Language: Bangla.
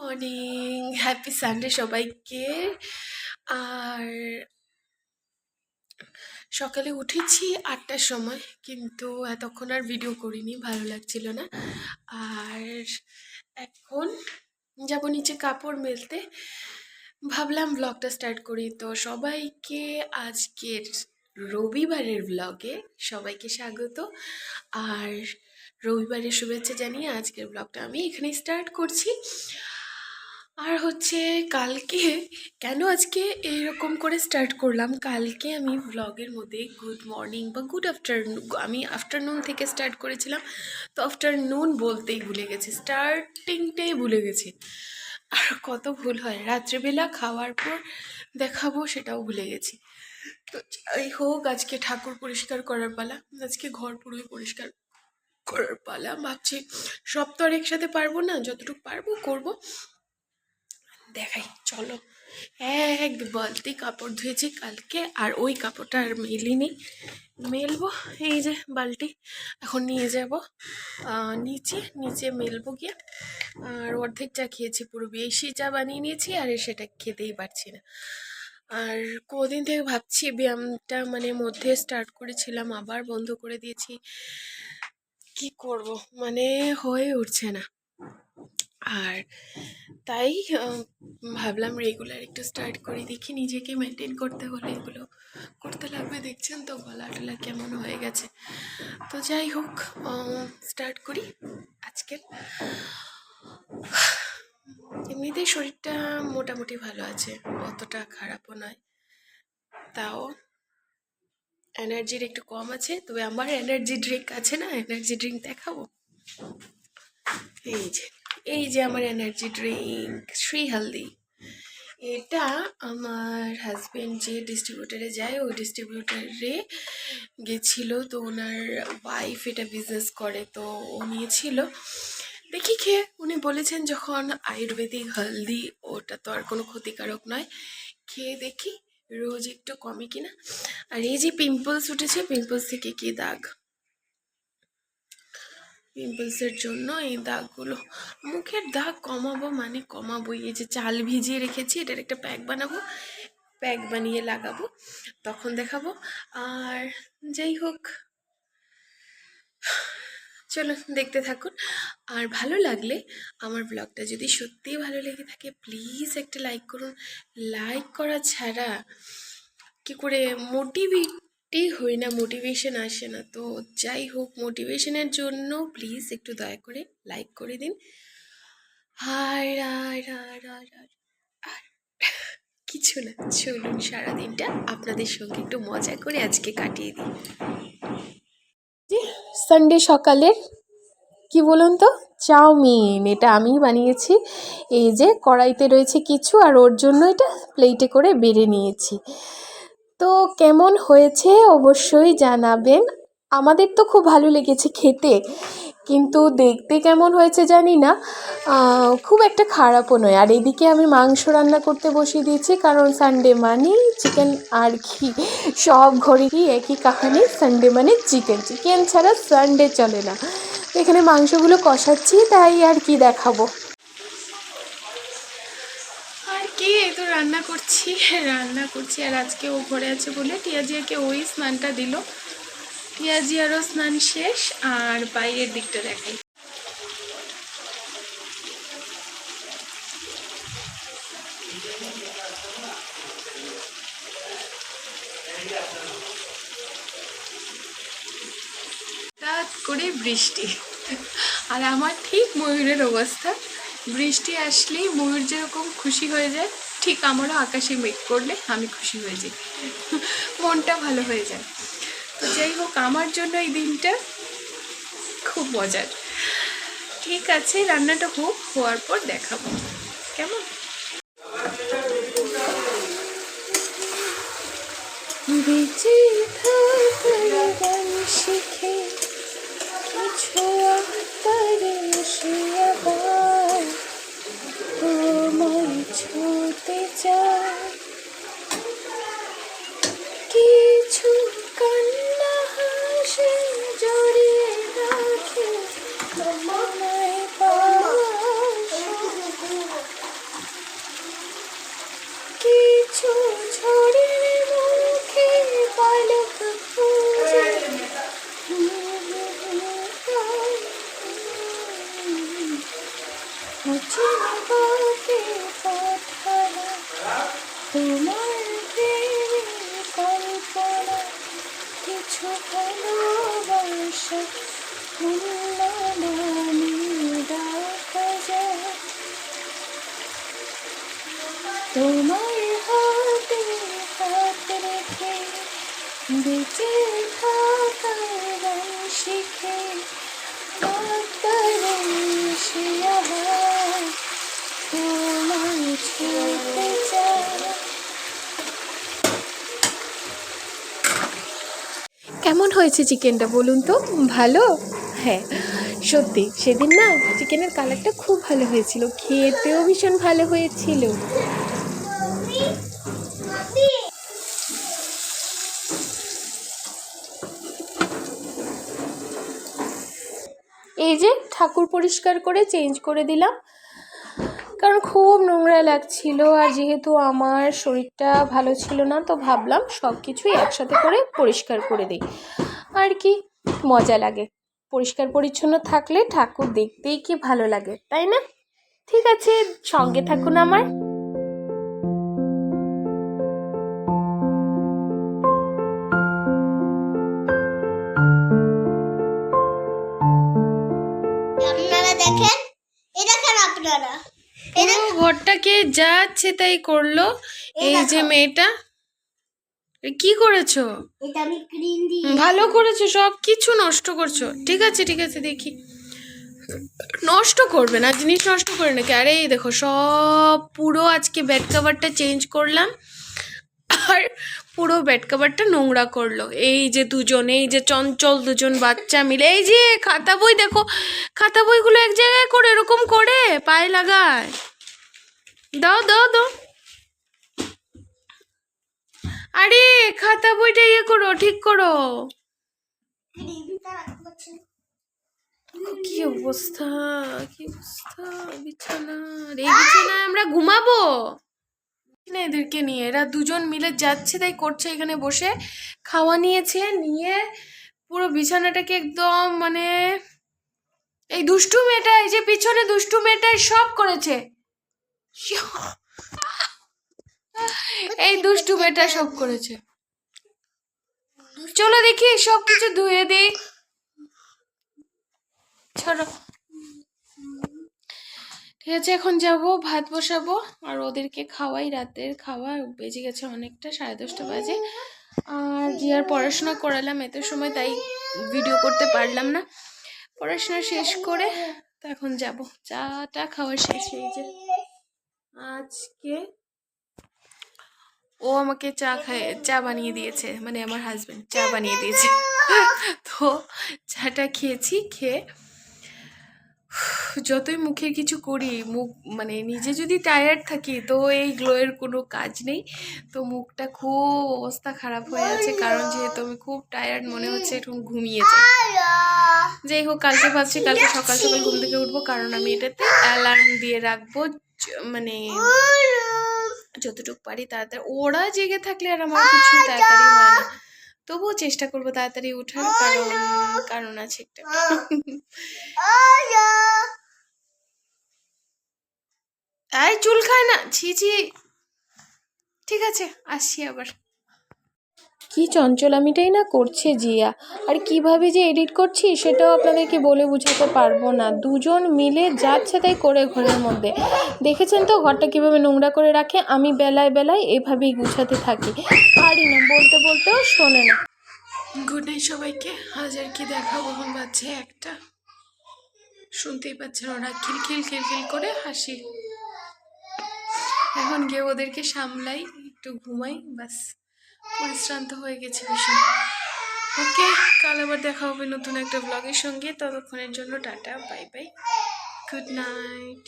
মর্নিং, হ্যাপি সানডে সবাইকে। আর সকালে উঠেছি 8টার সময়, কিন্তু এতক্ষণ আর ভিডিও করিনি, ভালো লাগছিল না। আর এখন যাব নিচে কাপড় মেলতে। ভাবলাম ব্লগটা স্টার্ট করি। তো সবাইকে আজকের রবিবারের ব্লগে সবাইকে স্বাগত। আর রবিবারের শুভেচ্ছা জানিয়ে আজকের ব্লগটা আমি এখানেই স্টার্ট করছি। আর হচ্ছে কালকে কেন আজকে এইরকম করে স্টার্ট করলাম, কালকে আমি ব্লগের মধ্যে গুড মর্নিং বা গুড আফটারনুন, আমি আফটারনুন থেকে স্টার্ট করেছিলাম। তো আফটারনুন বলতেই ভুলে গেছি, স্টার্টিংটাই ভুলে গেছি। আর কত ভুল হয়, রাত্রেবেলা খাওয়ার পর দেখাবো সেটাও ভুলে গেছি। তো যাই হোক, আজকে ঠাকুর পরিষ্কার করার পালা, আজকে ঘর পুরোই পরিষ্কার করার পালা। ভাবছি সব তো আর একসাথে পারবো না, যতটুকু পারবো করবো। দেখাই চলো। এক বালতি কাপড় ধুয়েছি কালকে, আর ওই কাপড়টা আর মেলিনি, মেলবো। এই যে বালতি এখন নিয়ে যাব নিচে, নিচে মেলবো গিয়ে। আর অর্ধেক চা খেয়েছি, পুরো বেশি চা বানিয়ে নিয়েছি, আর সেটা খেতেই পারছি না। আর কদিন থেকে ভাবছি ব্যায়ামটা মানে মধ্যে স্টার্ট করেছিলাম, আবার বন্ধ করে দিয়েছি। কি করব, মানে হয়ে উঠছে না। আর তাই ভাবলাম রেগুলার একটু স্টার্ট করে দেখি, নিজেকে মেনটেন করতে হলে এগুলো করতে লাগবে। দেখছেন তো গলা টলা কেমন হয়ে গেছে। তো যাই হোক, স্টার্ট করি আজকের। এমনিতেই শরীরটা মোটামুটি ভালো আছে, অতটা খারাপও নয়। তাও এনার্জির একটু কম আছে, তবে আমার এনার্জি ড্রিঙ্ক আছে না, এনার্জি ড্রিঙ্ক দেখাবো। এই যে আমার এনার্জি ড্রিঙ্ক শ্রী হেলদি। এটা আমার হাজবেন্ড যে ডিস্ট্রিবিউটারে যায়, ওই ডিস্ট্রিবিউটারে গেছিল, তো ওনার ওয়াইফ এটা বিজনেস করে, তো ও নিয়েছিল। দেখি খেয়ে উনি বলেছেন যখন আয়ুর্বেদিক হলদি, ওটা তো আর কোনো ক্ষতিকারক নয়, খেয়ে দেখি রোজ একটু কমে কিনা। আর এই যে পিম্পলস উঠেছে, পিম্পলস থেকে কি দাগ, পিম্পলসের জন্য এই দাগগুলো, মুখের দাগ কমাবো মানে কমাবো। এই যে চাল ভিজিয়ে রেখেছি, এটার একটা প্যাক বানাবো, প্যাক বানিয়ে লাগাবো, তখন দেখাবো। আর যাই হোক, চলো দেখতে থাকুন। আর ভালো লাগলে, আমার ব্লগটা যদি সত্যিই ভালো লেগে থাকে, প্লিজ একটা লাইক করুন। লাইক করা ছাড়া কি করে মোটিভেটই হই না, মোটিভেশন আসে না। তো যাই হোক, মোটিভেশনের জন্য প্লিজ একটু দয়া করে লাইক করে দিন। আর আর আর আর আর আর কিছু না, চলুন সারাদিনটা আপনাদের সঙ্গে একটু মজা করে আজকে কাটিয়ে দিই। সানডে সকালের কি বলুন তো, চাউমিন, এটা আমিই বানিয়েছি। এই যে কড়াইতে রয়েছে কিছু, আর ওর জন্য এটা প্লেটে করে বেড়ে নিয়েছি। তো কেমন হয়েছে অবশ্যই জানাবেন। আমাদের তো খুব ভালো লেগেছে খেতে, কিন্তু দেখতে কেমন হয়েছে জানি না, খুব একটা খারাপও নয়। আর এদিকে আমি মাংস রান্না করতে বসিয়ে দিয়েছি, কারণ সানডে মানে চিকেন। আর কি, সব ঘরেরই একই কাহানি, সানডে মানে চিকেন, চিকেন ছাড়া সানডে চলে না। তো এখানে মাংসগুলো কষাচ্ছি, তাই আর কি দেখাবো। আর কি, এই তো রান্না করছি। আর আজকে ও ঘরে আছে বলে টিয়াজিয়াকে ওই স্নানটা দিল। টিয়াজিয়ারও স্নান শেষ। আর বাইরের দিকটা দেখাই। হঠাৎ করে বৃষ্টি, আর আমার ঠিক ময়ূরের অবস্থা। বৃষ্টি আসলেই ময়ূর যেরকম খুশি হয়ে যায়, ঠিক আমারও আকাশে মেঘ করলে আমি খুশি হয়ে যাই, মনটা ভালো হয়ে যায়। তো যাই হোক, আমার জন্য এই দিনটা খুব মজার। ঠিক আছে, রান্নাটা হওয়ার পর দেখাবো কেমন। বেঁচে থাকার গান শিখে কিছু আত্মারে সে আবার তোমায় ছুতে চায়, কিছু কান্না হাসে জড়িয়ে রাখে তোমায় পাওয়া। চিনবতে পাঠানো তোমার প্রেমের কল্পনা, কিছু ভালোবাসা নামে ডাকা যায়। তোমার হাতে হাত রেখে বেঁচে থাকার শিখে সে আবার তোমার ছুঁতে চায়। কেমন হয়েছে চিকেনটা বলুন তো? ভালো? হ্যাঁ সত্যি সেদিন না চিকেনের কালারটা খুব ভালো হয়েছিল, খেতেও ভীষণ ভালো হয়েছিল। এই যে ঠাকুর পরিষ্কার করে চেঞ্জ করে দিলাম, কারণ খুব নোংরা লাগছিল, আর যেহেতু আমার শরীরটা ভালো ছিল না তো ভাবলাম সব কিছুই একসাথে করে পরিষ্কার করে দিই, আর কি মজা লাগে। পরিষ্কার পরিচ্ছন্ন থাকলে ঠাকুর দেখতেই কি ভালো লাগে, তাই না? ঠিক আছে, সঙ্গে থাকুন আমার। আপনারা দেখেন, এই দেখেন আপনারা, ঘরটাকে যাচ্ছে তাই করলো। এই যে মেয়েটা, কি করেছো? এটা আমি ক্রিম দিয়ে ভালো করেছো, সব কিছু নষ্ট করছো। ঠিক আছে ঠিক আছে, দেখি নষ্ট করবে না, জিনিস নষ্ট করে নাকি। আরে এই দেখো সব পুরো আজকে বেড কভারটা চেঞ্জ করলাম, আর পুরো বেড কভারটা নোংরা করলো এই যে দুজন, এই যে চঞ্চল দুজন বাচ্চা মিলে। এই যে খাতা বই দেখো, খাতা বইগুলো এক জায়গায় করে এরকম করে পায়ে লাগায়। দাও দাও দাও, আরে খাতা বইটা ইয়ে করো, ঠিক করো। ক্রিমটা রাখছি। কি অবস্থা, কি অবস্থা বিছানার। এই বিছানায় আমরা ঘুমাবো না এদেরকে নিয়ে? এরা দুজন মিলে যাচ্ছে তাই করছে, এখানে বসে খাওয়া নিয়েছে, নিয়ে পুরো বিছানাটাকে একদম মানে, এই দুষ্টু মেয়েটা, এই যে পিছনে দুষ্টু মেয়েটাই সব করেছে। এই দুষ্টু মেয়েটা সব করেছে। চলো দেখি সব কিছু ধুয়ে দিই। ছাড়ো, ঠিক আছে এখন যাব ভাত বসাবো আর ওদেরকে খাওয়াই। রাতের খাওয়া বেজে গেছে অনেকটা, 10:30 বাজে। আর জিয়ার পড়াশোনা করালাম এত সময়, তাই ভিডিও করতে পারলাম না। পড়াশোনা শেষ করে তো এখন যাব। চাটা খাওয়া শেষ। এই যে আজকে ও আমাকে চা বানিয়ে দিয়েছে, মানে আমার হাজবেন্ড চা বানিয়ে দিয়েছে। তো চাটা খেয়েছি, খেয়ে যতই মুখের কিছু করি, মুখ মানে নিজে যদি টায়ার্ড থাকি তো এই গ্লোয়ের কোনো কাজ নেই। তো মুখটা খুব অবস্থা খারাপ হয়ে আছে, কারণ যেহেতু আমি খুব টায়ার্ড, মনে হচ্ছে একটু ঘুমিয়ে যাই। যাই হোক, কালকে ভাবছি কালকে সকাল সকাল ঘুম থেকে উঠবো, কারণ আমি এটাতে অ্যালার্ম দিয়ে রাখবো, মানে যতটুকু পারি তাড়াতাড়ি। ওরা জেগে থাকলে আর আমার কিছু তাড়াতাড়ি হয় না, তবুও চেষ্টা করবো তাড়াতাড়ি ওঠার, কারণ আছে একটা। এই চুল খায় না, ছি ছি। ঠিক আছে আসছি আবার। কি চঞ্চলামিটাই না করছে জিয়া, আর কিভাবে যে এডিট করছি সেটাও আপনাদেরকে বলে বোঝাতে পারবো না। দুজন মিলে যাচ্ছে তাই করে ঘরের মধ্যে। দেখেছেন তো ঘরটা কিভাবে নোংরা করে রাখে। আমি বেলায় বেলায় এভাবেই গুছাতে থাকি, পারি না, বলতে বলতেও শোনে না। গুড নাইট সবাইকে। আজ আর কি দেখাবো, এখন বাজছে 1টা, শুনতেই পাচ্ছেন ওরা খিলখিল খিলখিল করে হাসি। এখন গিয়ে ওদেরকে সামলাই, একটু ঘুমাই, বাস পরিশ্রান্ত হয়ে গেছে ভীষণ। ওকে, কাল আবার দেখা হবে নতুন একটা ব্লগের সঙ্গে। ততক্ষণের জন্য tata, bye bye, good night.